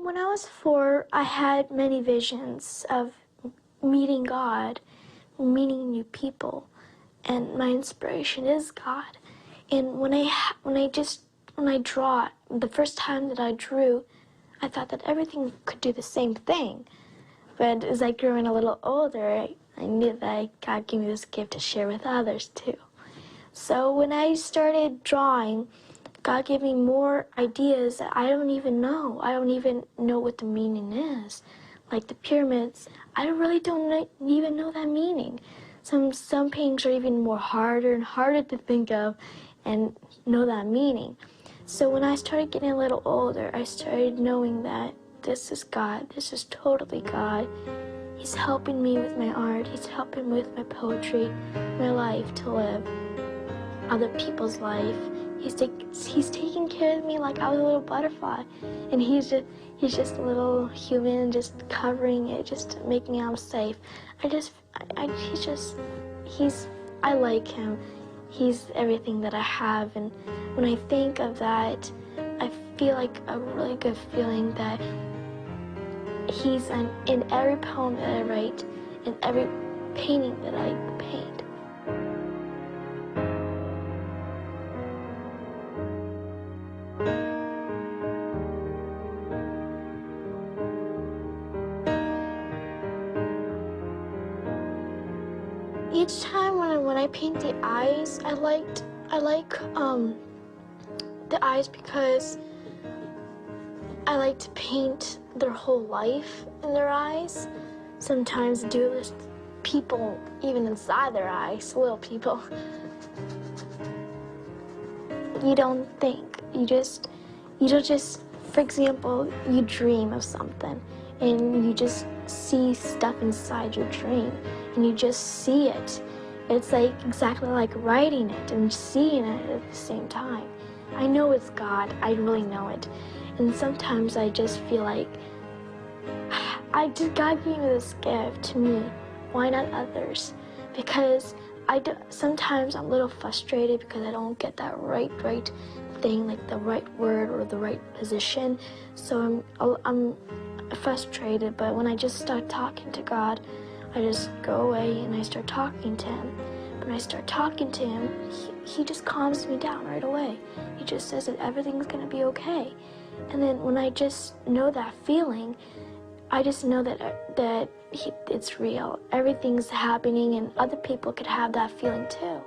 When I was 4, I had many visions of meeting God, meeting new people, and my inspiration is God. And when I draw, the first time that I drew, I thought that everything could do the same thing. But as I grew a little older, I knew that God gave me this gift to share with others too. So when I started drawing, God gave me more ideas that I don't even know. I don't even know what the meaning is. Like the pyramids, I really don't even know that meaning. Some paintings are even more harder and harder to think of and know that meaning. So when I started getting a little older, I started knowing that this is God. This is totally God. He's helping me with my art. He's helping me with my poetry, my life to live, other people's life. He's taking care of me like I was a little butterfly, and he's just a little human, just covering it, just to make me safe. I like him. He's everything that I have, and when I think of that, I feel like a really good feeling that he's in every poem that I write, in every painting that I paint. Each time when I paint the eyes, I like the eyes because I like to paint their whole life in their eyes. Sometimes do this people even inside their eyes, little people. You don't think, you don't just, for example, you dream of something and you just see stuff inside your dream and you just see it. It's like exactly like writing it and seeing it at the same time. I know it's God, I really know it. And sometimes I just feel like, God gave me this gift to me, why not others? Because sometimes I'm a little frustrated because I don't get that right thing, like the right word or the right position. So I'm frustrated, but when I just start talking to God, I just go away and I start talking to him. When I start talking to him, he just calms me down right away. He just says that everything's gonna be okay. And then when I just know that feeling, I just know that it's real. Everything's happening and other people could have that feeling too.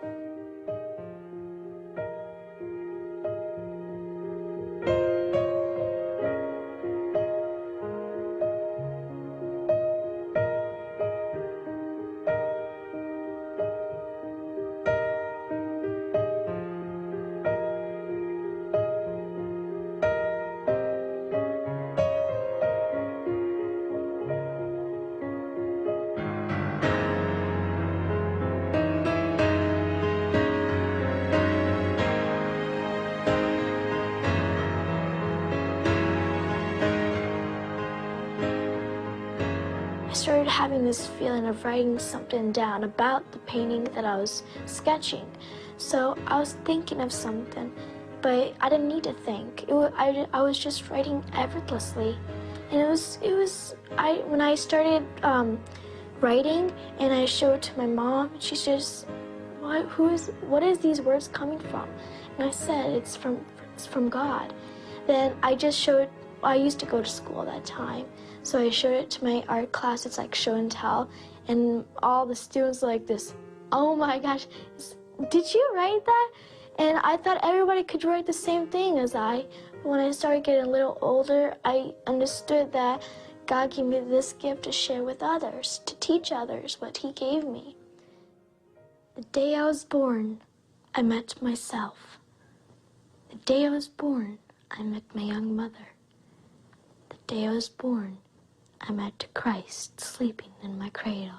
I started having this feeling of writing something down about the painting that I was sketching. So I was thinking of something, but I didn't need to think. I was just writing effortlessly. And when I started writing and I showed it to my mom, she's just, what is these words coming from? And I said, it's from God. Then I just showed, I used to go to school at that time. So I showed it to my art class. It's like show and tell, and all the students were like this, oh my gosh, did you write that? And I thought everybody could write the same thing as I. But when I started getting a little older, I understood that God gave me this gift to share with others, to teach others what he gave me. The day I was born, I met myself. The day I was born, I met my young mother. The day I was born, I met Christ sleeping in my cradle.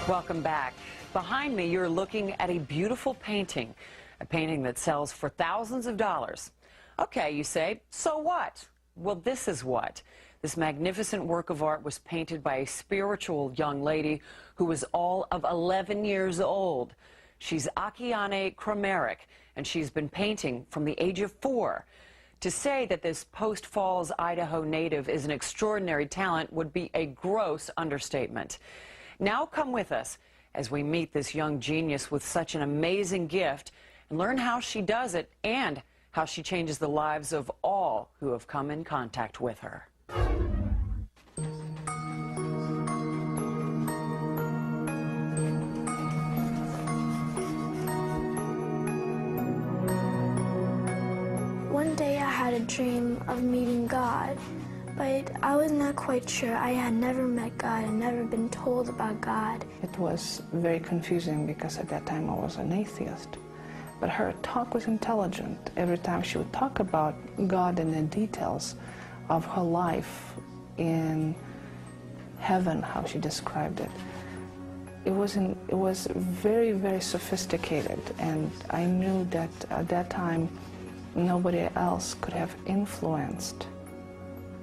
Welcome back. Behind me, you're looking at a beautiful painting, a painting that sells for thousands of dollars. Okay, you say, so what? Well, this is what. This magnificent work of art was painted by a spiritual young lady who was all of 11 years old. She's Akiane Kramarik, and she's been painting from the age of 4. To say that this Post Falls, Idaho native is an extraordinary talent would be a gross understatement. Now come with us as we meet this young genius with such an amazing gift and learn how she does it and how she changes the lives of all who have come in contact with her. One day I had a dream of meeting God, but I was not quite sure. I had never met God and never been told about God. It was very confusing because at that time I was an atheist. But her talk was intelligent. Every time she would talk about God and the details of her life in heaven, how she described it, it was very, very sophisticated. And I knew that at that time nobody else could have influenced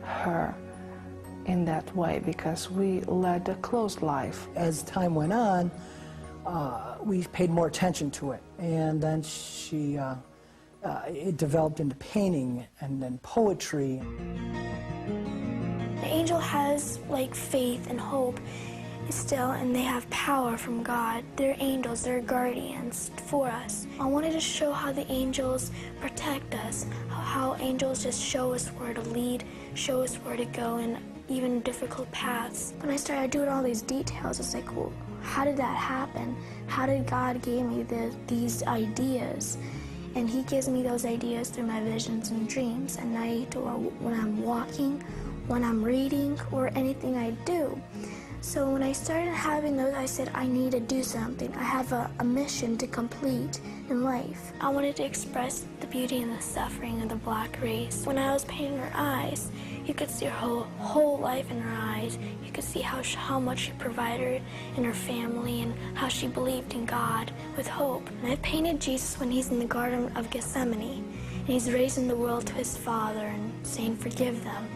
her in that way because we led a closed life. As time went on, we paid more attention to it, and then it developed into painting and then poetry. The angel has like faith and hope still, and they have power from God. They're angels, they're guardians for us. I wanted to show how the angels protect us, how angels just show us where to lead, show us where to go in even difficult paths. When I started doing all these details, it's like, well, how did that happen? How did God give me these ideas? And He gives me those ideas through my visions and dreams at night, or when I'm walking, when I'm reading, or anything I do. So when I started having those, I said, I need to do something. I have a mission to complete in life. I wanted to express the beauty and the suffering of the black race. When I was painting her eyes, you could see her whole life in her eyes. You could see how much she provided in her family and how she believed in God with hope. And I painted Jesus when He's in the Garden of Gethsemane, and He's raising the world to His Father and saying, forgive them.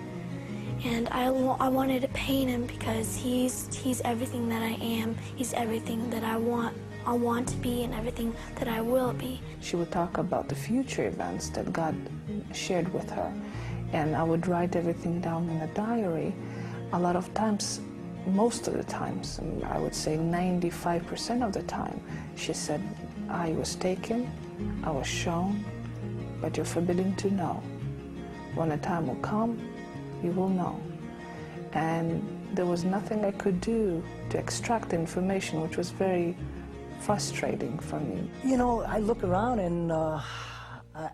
And I wanted to paint Him because he's everything that I am. He's everything that I want to be and everything that I will be. She would talk about the future events that God shared with her, and I would write everything down in a diary. A lot of times, most of the times, I would say 95% of the time, she said, I was taken, I was shown, but you're forbidden to know. When the time will come, you will know. And there was nothing I could do to extract the information, which was very frustrating for me. You know, I look around and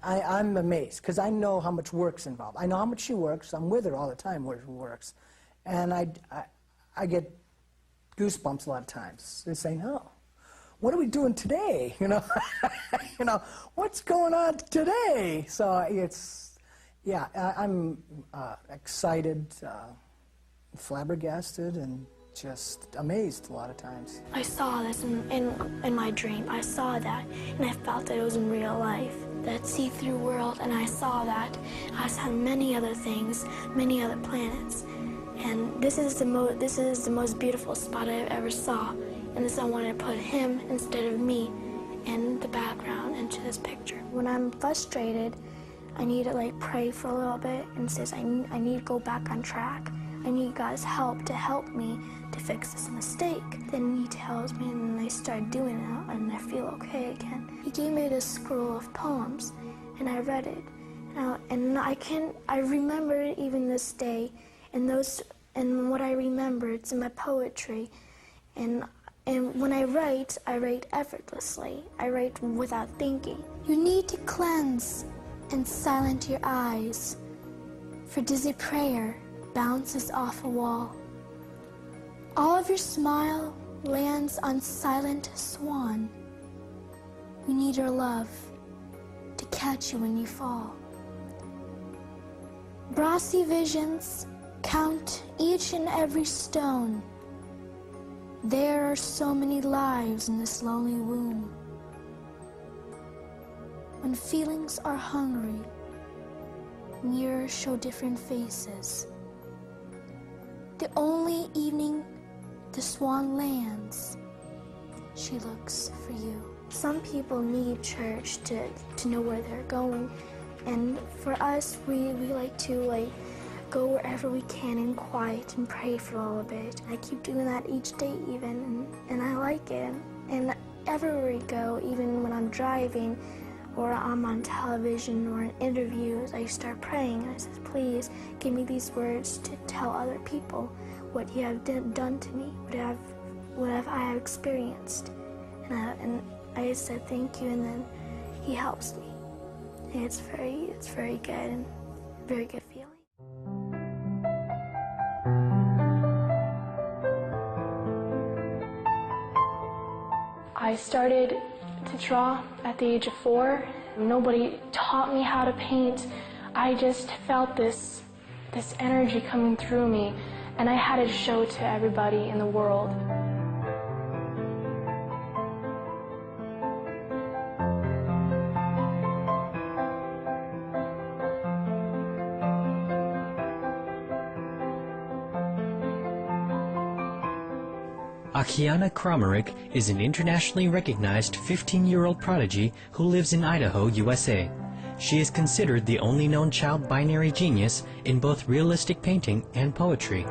I'm amazed because I know how much work's involved. I know how much she works. I'm with her all the time where she works. And I get goosebumps a lot of times. They say, no, what are we doing today? You know, you know, what's going on today? So yeah, I'm excited, flabbergasted, and just amazed a lot of times. I saw this in my dream. I saw that, and I felt that it was in real life. That see-through world, and I saw that. I saw many other things, many other planets. And this is the most beautiful spot I've ever saw. And this I wanted to put Him instead of me in the background into this picture. When I'm frustrated, I need to like pray for a little bit and says I need to go back on track. I need God's help to help me to fix this mistake. Then He tells me, and then I start doing it, and I feel okay again. He gave me this scroll of poems, and I read it, and I remember it even this day. And what I remember, it's in my poetry, and when I write effortlessly. I write without thinking. You need to cleanse and silent your eyes, for dizzy prayer bounces off a wall. All of your smile lands on silent swan. You need your love to catch you when you fall. Brassy visions count each and every stone. There are so many lives in this lonely womb. When feelings are hungry, mirrors show different faces. The only evening the swan lands, she looks for you. Some people need church to know where they're going, and for us, we like to go wherever we can in quiet and pray for a little bit. I keep doing that each day even, and I like it. And everywhere we go, even when I'm driving or I'm on television or in interviews, I start praying and I say, please give me these words to tell other people what you have done to me, what I have experienced. And I said thank you, and then he helps me. And it's very good and very good feeling. I started to draw at the age of 4. Nobody taught me how to paint. I just felt this energy coming through me, and I had to show it to everybody in the world. Akiane Kramarik is an internationally recognized 15-year-old prodigy who lives in Idaho, USA. She is considered the only known child binary genius in both realistic painting and poetry.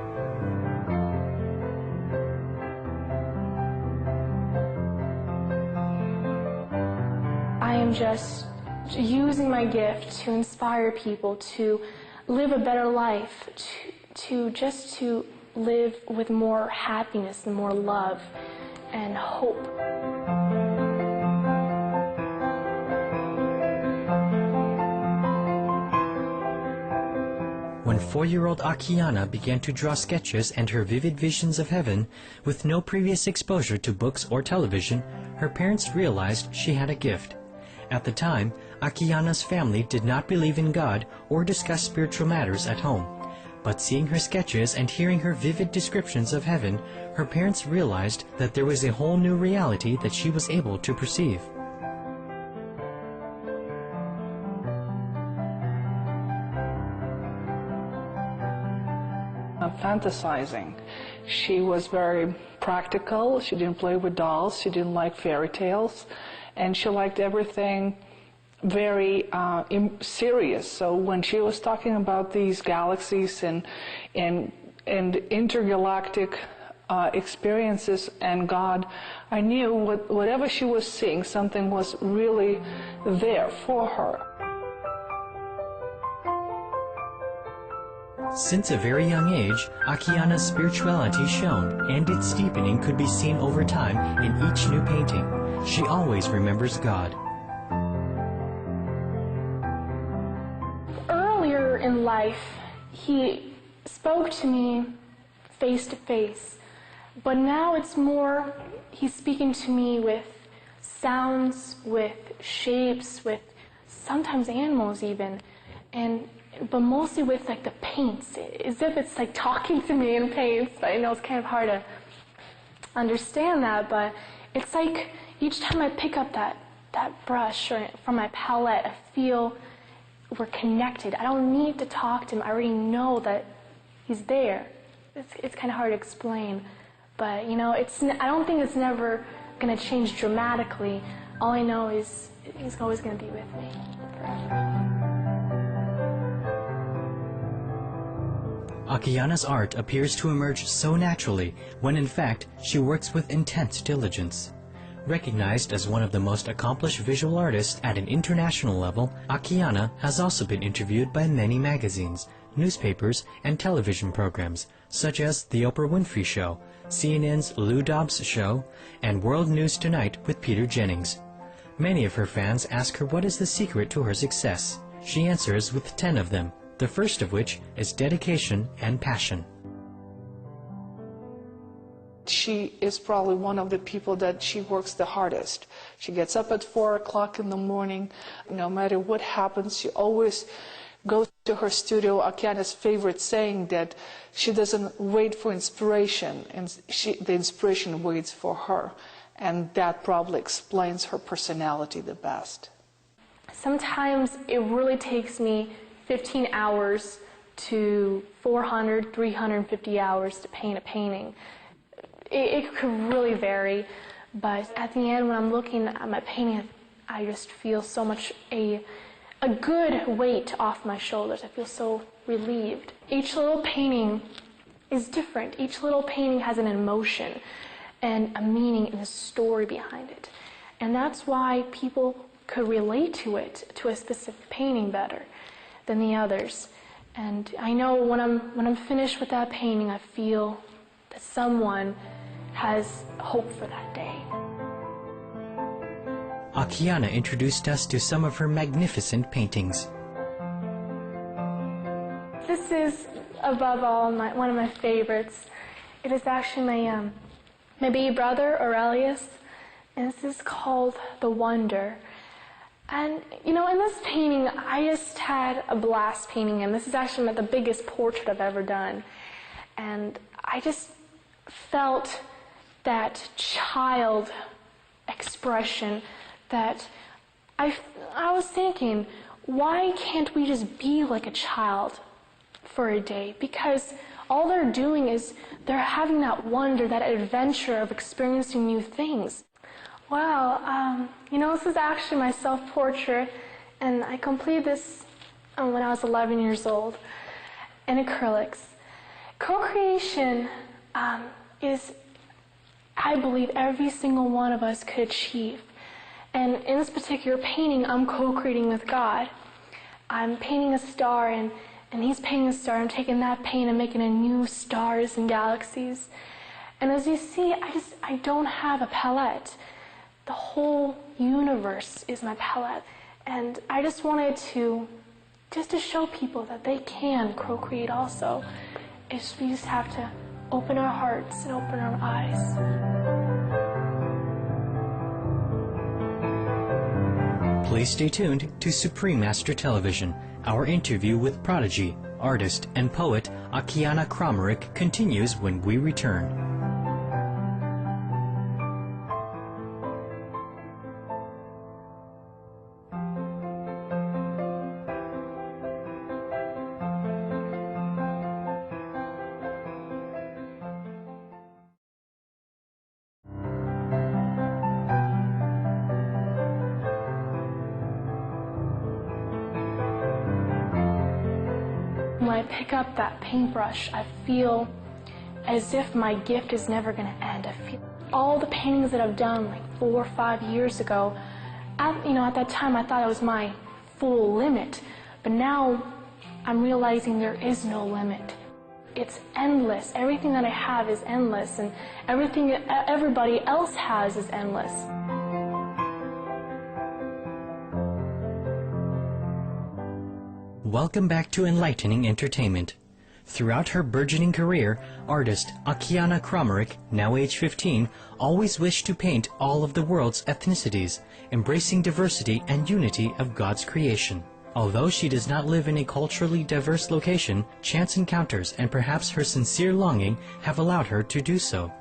I am just using my gift to inspire people to live a better life, to live with more happiness and more love and hope. When 4-year-old Akiane began to draw sketches and her vivid visions of heaven, with no previous exposure to books or television, her parents realized she had a gift. At the time, Akiane's family did not believe in God or discuss spiritual matters at home. But seeing her sketches and hearing her vivid descriptions of heaven, her parents realized that there was a whole new reality that she was able to perceive. Fantasizing. She was very practical. She didn't play with dolls. She didn't like fairy tales. And she liked everything very serious. So when she was talking about these galaxies and intergalactic experiences and God, I knew whatever she was seeing, something was really there for her. Since a very young age, Akiane's spirituality shone, and its deepening could be seen over time in each new painting. She always remembers God. Earlier in life, he spoke to me face to face, but now it's more, he's speaking to me with sounds, with shapes, with sometimes animals even, but mostly with like the paints, as if it's like talking to me in paints. I know it's kind of hard to understand that, but it's like each time I pick up that brush or from my palette, I feel we're connected. I don't need to talk to him. I already know that he's there. It's kind of hard to explain, but you know, I don't think it's never going to change dramatically. All I know is he's always going to be with me forever. Akiane's art appears to emerge so naturally when in fact she works with intense diligence. Recognized as one of the most accomplished visual artists at an international level, Akiane has also been interviewed by many magazines, newspapers, and television programs, such as The Oprah Winfrey Show, CNN's Lou Dobbs Show, and World News Tonight with Peter Jennings. Many of her fans ask her what is the secret to her success. She answers with 10 of them, the first of which is dedication and passion. She is probably one of the people that she works the hardest. She gets up at 4 o'clock in the morning. No matter what happens, she always goes to her studio. Akiane's favorite saying that she doesn't wait for inspiration, and the inspiration waits for her. And that probably explains her personality the best. Sometimes it really takes me 15 hours to 400, 350 hours to paint a painting. It could really vary, But at the end, when I'm looking at my painting, I just feel so much a good weight off my shoulders. I feel so relieved. Each little painting is different. Each little painting has an emotion and a meaning and a story behind it. And that's why people could relate to it, to a specific painting better than the others. And I know when I'm finished with that painting, I feel that someone has hope for that day. Akiane introduced us to some of her magnificent paintings. This is, above all, one of my favorites. It is actually my baby brother, Aurelius, and this is called The Wonder. And, you know, in this painting, I just had a blast painting him. This is actually the biggest portrait I've ever done. And I just felt that child expression that I was thinking, why can't we just be like a child for a day? Because all they're doing is they're having that wonder, that adventure of experiencing new things. Well, you know, this is actually my self-portrait, and I completed this when I was 11 years old in acrylics. Co-creation is, I believe, every single one of us could achieve. And in this particular painting, I'm co-creating with God. I'm painting a star, and he's painting a star. I'm taking that paint and making a new stars and galaxies. And as you see, I don't have a palette. The whole universe is my palette. And I just wanted to show people that they can co-create also. We just have to open our hearts and open our eyes. Please stay tuned to Supreme Master Television. Our interview with prodigy, artist, and poet Akiane Kramarik continues when we return. When I pick up that paintbrush, I feel as if my gift is never going to end. I feel all the paintings that I've done like 4 or 5 years ago, at that time I thought it was my full limit, but now I'm realizing there is no limit. It's endless. Everything that I have is endless, and everything everybody else has is endless. Welcome back to Enlightening Entertainment. Throughout her burgeoning career, artist Akiane Kramarik, now age 15, always wished to paint all of the world's ethnicities, embracing diversity and unity of God's creation. Although she does not live in a culturally diverse location, chance encounters and perhaps her sincere longing have allowed her to do so.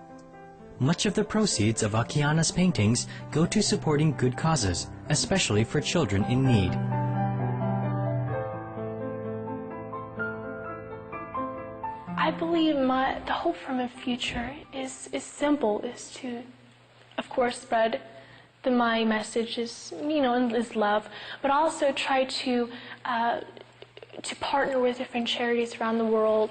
Much of the proceeds of Akiane's paintings go to supporting good causes, especially for children in need. I believe the hope for my future is simple, is to, of course, spread my message is, is love, but also try to partner with different charities around the world,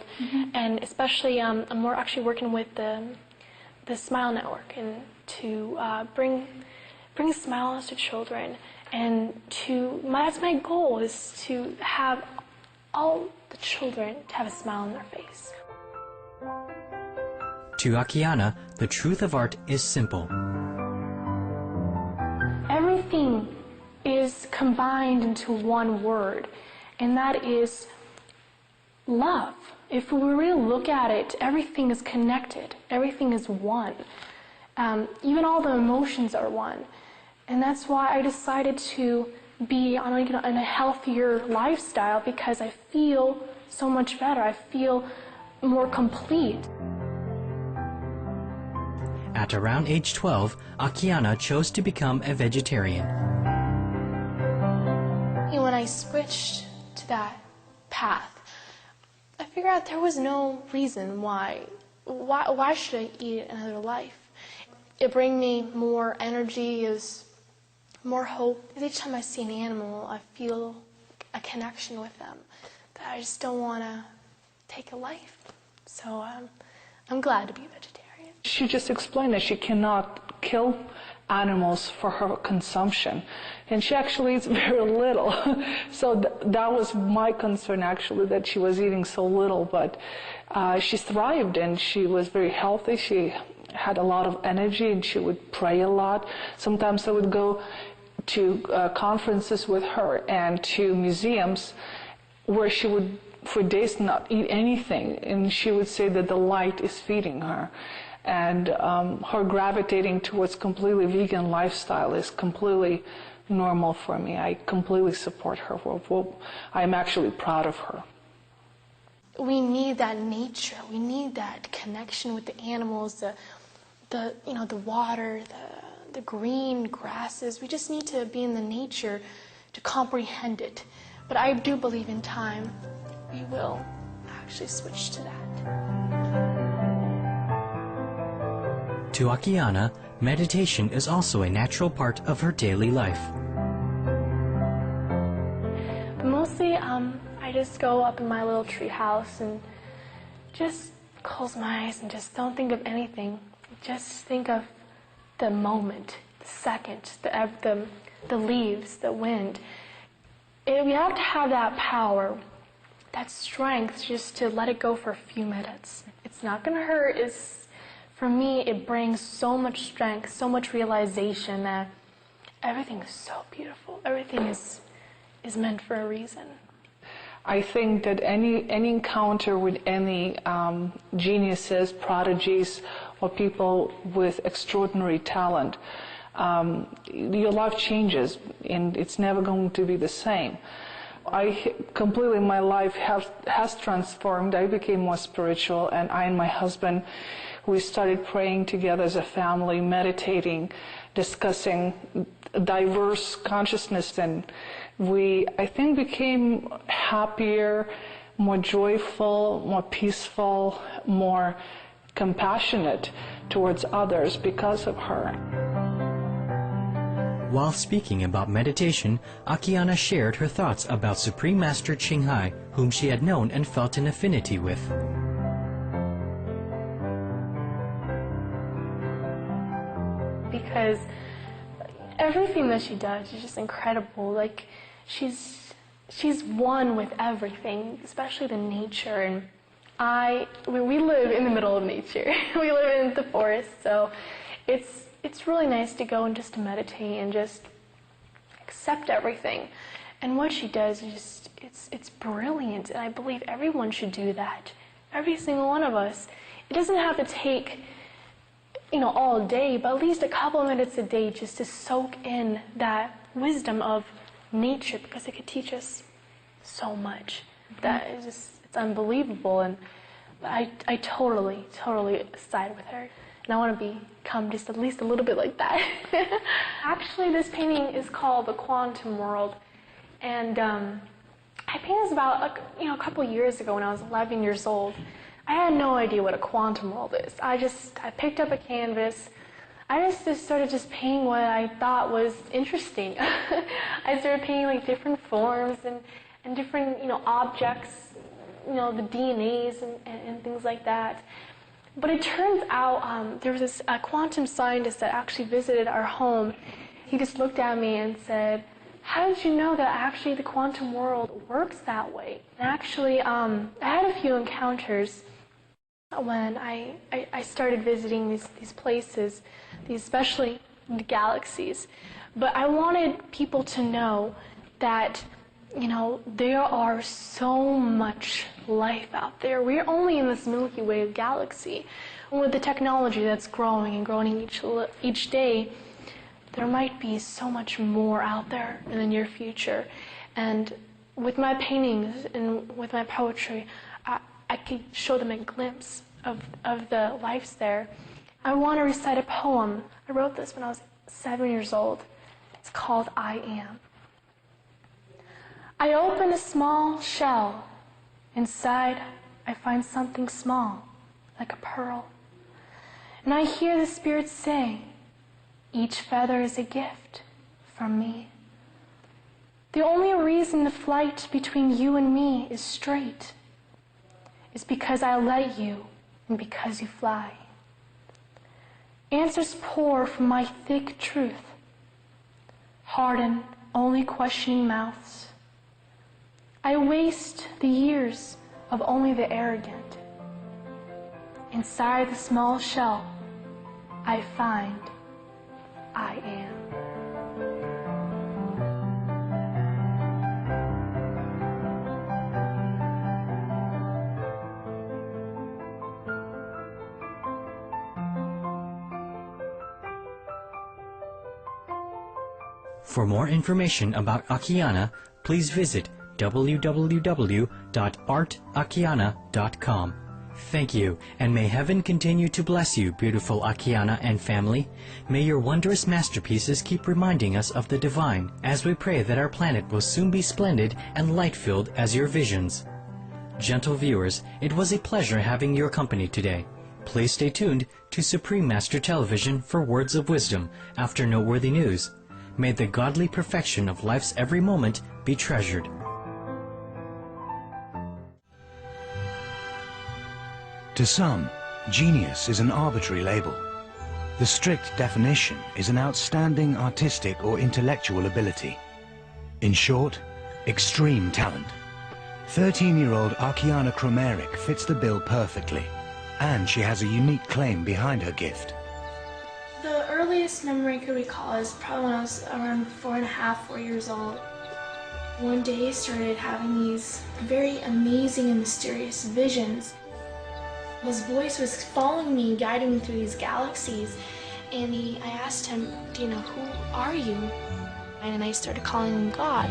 and especially I'm actually working with the Smile Network, and to bring smiles to children, and that's my goal, is to have all the children to have a smile on their face. To Akiane, the truth of art is simple. Everything is combined into one word, and that is love. If we really look at it, everything is connected. Everything is one. Even all the emotions are one. And that's why I decided to be on a healthier lifestyle, because I feel so much better. I feel more complete. At around age 12, Akiane chose to become a vegetarian. When I switched to that path, I figured out there was no reason why should I eat another life? it brings me more energy, is more hope. Each time I see an animal, I feel a connection with them that I just don't want to take a life. So I'm glad to be vegetarian. She just explained that she cannot kill animals for her consumption, and she actually eats very little. So that was my concern, actually, that she was eating so little, but she thrived and she was very healthy. She had a lot of energy and she would pray a lot. Sometimes I would go to conferences with her and to museums where she would for days not eat anything, and she would say that the light is feeding her. And her gravitating towards completely vegan lifestyle is completely normal for me. I completely support her. I'm actually proud of her. We need that nature. We need that connection with the animals, the water, the green grasses. We just need to be in the nature to comprehend it. But I do believe in time we will actually switch to that. To Akiane, meditation is also a natural part of her daily life. But mostly, I just go up in my little tree house and just close my eyes and just don't think of anything. Just think of the moment, the second, the leaves, the wind. We have to have that power, that strength, just to let it go for a few minutes. It's not going to hurt. For me, it brings so much strength, so much realization that everything is so beautiful. Everything is meant for a reason. I think that any encounter with any geniuses, prodigies, or people with extraordinary talent, your life changes, and it's never going to be the same. My life has transformed. I became more spiritual, and I and my husband, we started praying together as a family, meditating, discussing diverse consciousness, and we, I think, became happier, more joyful, more peaceful, more compassionate towards others because of her. While speaking about meditation, Akiane shared her thoughts about Supreme Master Ching Hai, whom she had known and felt an affinity with. Because everything that she does is just incredible. Like, she's one with everything, especially the nature. And we live in the middle of nature. We live in the forest, so it's really nice to go and just to meditate and just accept everything. And what she does is just, it's brilliant, and I believe everyone should do that. Every single one of us. It doesn't have to take, all day, but at least a couple of minutes a day just to soak in that wisdom of nature, because it could teach us so much. That is just, it's unbelievable, and I totally side with her. And I want to become just at least a little bit like that. Actually, this painting is called The Quantum World. And I painted this about a couple years ago when I was 11 years old. I had no idea what a quantum world is. I picked up a canvas. I just started painting what I thought was interesting. I started painting like different forms and different objects, the DNAs and things like that. But it turns out there was a quantum scientist that actually visited our home. He just looked at me and said, "How did you know that actually the quantum world works that way?" And actually, I had a few encounters when I started visiting these places, especially the galaxies. But I wanted people to know that, there are so much life out there. We're only in this Milky Way galaxy. And with the technology that's growing and growing each day, there might be so much more out there in the near future. And with my paintings and with my poetry, I could show them a glimpse of the lives there. I want to recite a poem. I wrote this when I was 7 years old. It's called I Am. I open a small shell. Inside, I find something small, like a pearl. And I hear the Spirit say, each feather is a gift from me. The only reason the flight between you and me is straight is because I let you and because you fly. Answers pour from my thick truth, harden only questioning mouths. I waste the years of only the arrogant. Inside the small shell, I find I am. For more information about Akiane, please visit www.artakiana.com. Thank you, and may heaven continue to bless you, beautiful Akiane and family. May your wondrous masterpieces keep reminding us of the divine, as we pray that our planet will soon be splendid and light-filled as your visions. Gentle viewers, it was a pleasure having your company today. Please stay tuned to Supreme Master Television for words of wisdom after noteworthy news. May the godly perfection of life's every moment be treasured. To some, genius is an arbitrary label. The strict definition is an outstanding artistic or intellectual ability. In short, extreme talent. 13-year-old Akiane Kramarik fits the bill perfectly, and she has a unique claim behind her gift. The earliest memory I could recall is probably when I was around 4 years old. One day I started having these very amazing and mysterious visions. This voice was following me, guiding me through these galaxies, and I asked him, who are you? And I started calling him God.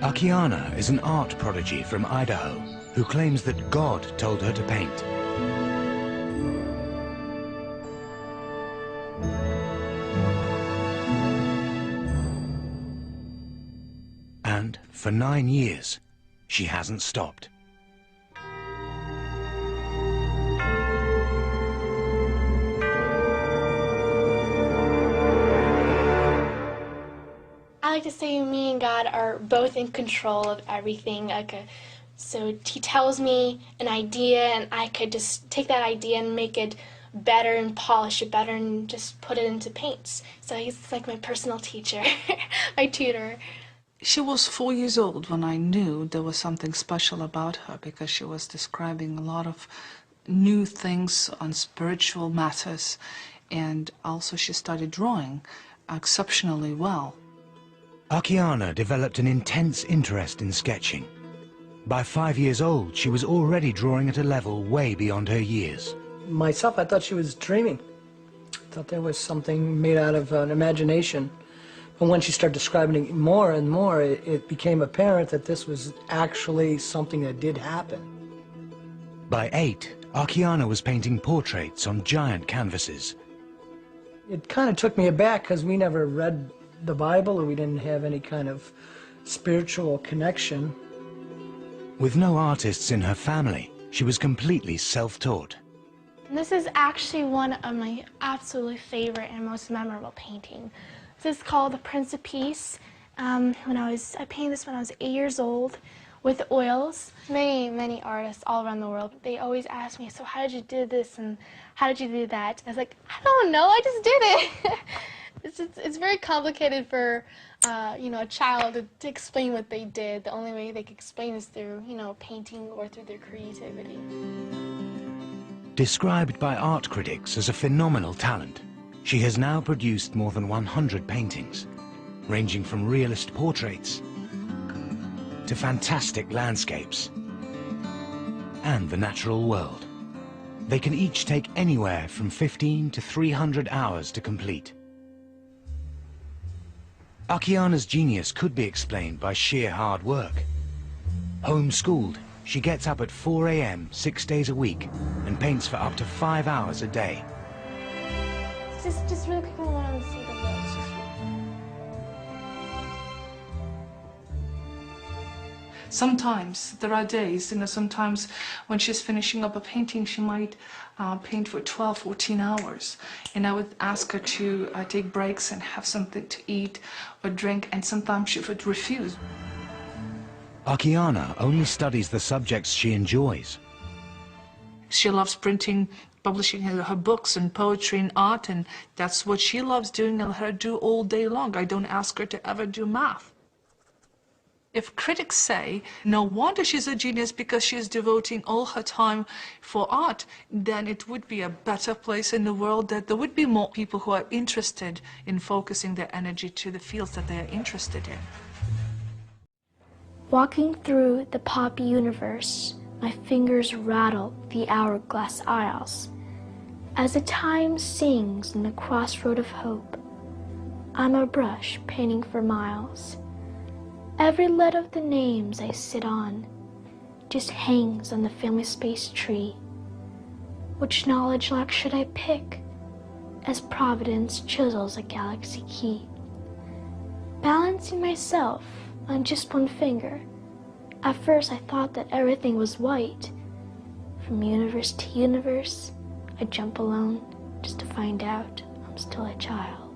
Akiane is an art prodigy from Idaho who claims that God told her to paint. And for 9 years, she hasn't stopped. I like to say me and God are both in control of everything. So he tells me an idea, and I could just take that idea and make it better and polish it better and just put it into paints. So he's like my personal teacher, my tutor. She was 4 years old when I knew there was something special about her, because she was describing a lot of new things on spiritual matters, and also she started drawing exceptionally well. Akiane developed an intense interest in sketching. By 5 years old, she was already drawing at a level way beyond her years. Myself, I thought she was dreaming. I thought there was something made out of an imagination. But when she started describing it more and more, it became apparent that this was actually something that did happen. By 8, Akiane was painting portraits on giant canvases. It kind of took me aback because we never read the Bible, or we didn't have any kind of spiritual connection. With no artists in her family, she was completely self-taught. This is actually one of my absolutely favorite and most memorable paintings. This is called The Prince of Peace. I painted this when I was 8 years old with oils. Many artists all around the world, they always ask me, so how did you do this and how did you do that? I was like, I don't know, I just did it. It's very complicated for a child to explain what they did. The only way they can explain is through painting or through their creativity. Described by art critics as a phenomenal talent, she has now produced more than 100 paintings, ranging from realist portraits to fantastic landscapes and the natural world. They can each take anywhere from 15 to 300 hours to complete. Akiane's genius could be explained by sheer hard work. Homeschooled, she gets up at 4 a.m. 6 days a week and paints for up to 5 hours a day. Just really quickly, I want to see the Sometimes there are days, sometimes when she's finishing up a painting, she might paint for 12, 14 hours. And I would ask her to take breaks and have something to eat or drink, and sometimes she would refuse. Akiane only studies the subjects she enjoys. She loves printing, publishing her books and poetry and art, and that's what she loves doing and let her do all day long. I don't ask her to ever do math. If critics say, no wonder she's a genius because she's devoting all her time for art, then it would be a better place in the world, that there would be more people who are interested in focusing their energy to the fields that they are interested in. Walking through the poppy universe, my fingers rattle the hourglass aisles. As the time sings in the crossroad of hope, I'm a brush painting for miles. Every letter of the names I sit on just hangs on the family space tree. Which knowledge lock should I pick as Providence chisels a galaxy key? Balancing myself on just one finger, at first I thought that everything was white. From universe to universe, I jump alone just to find out I'm still a child.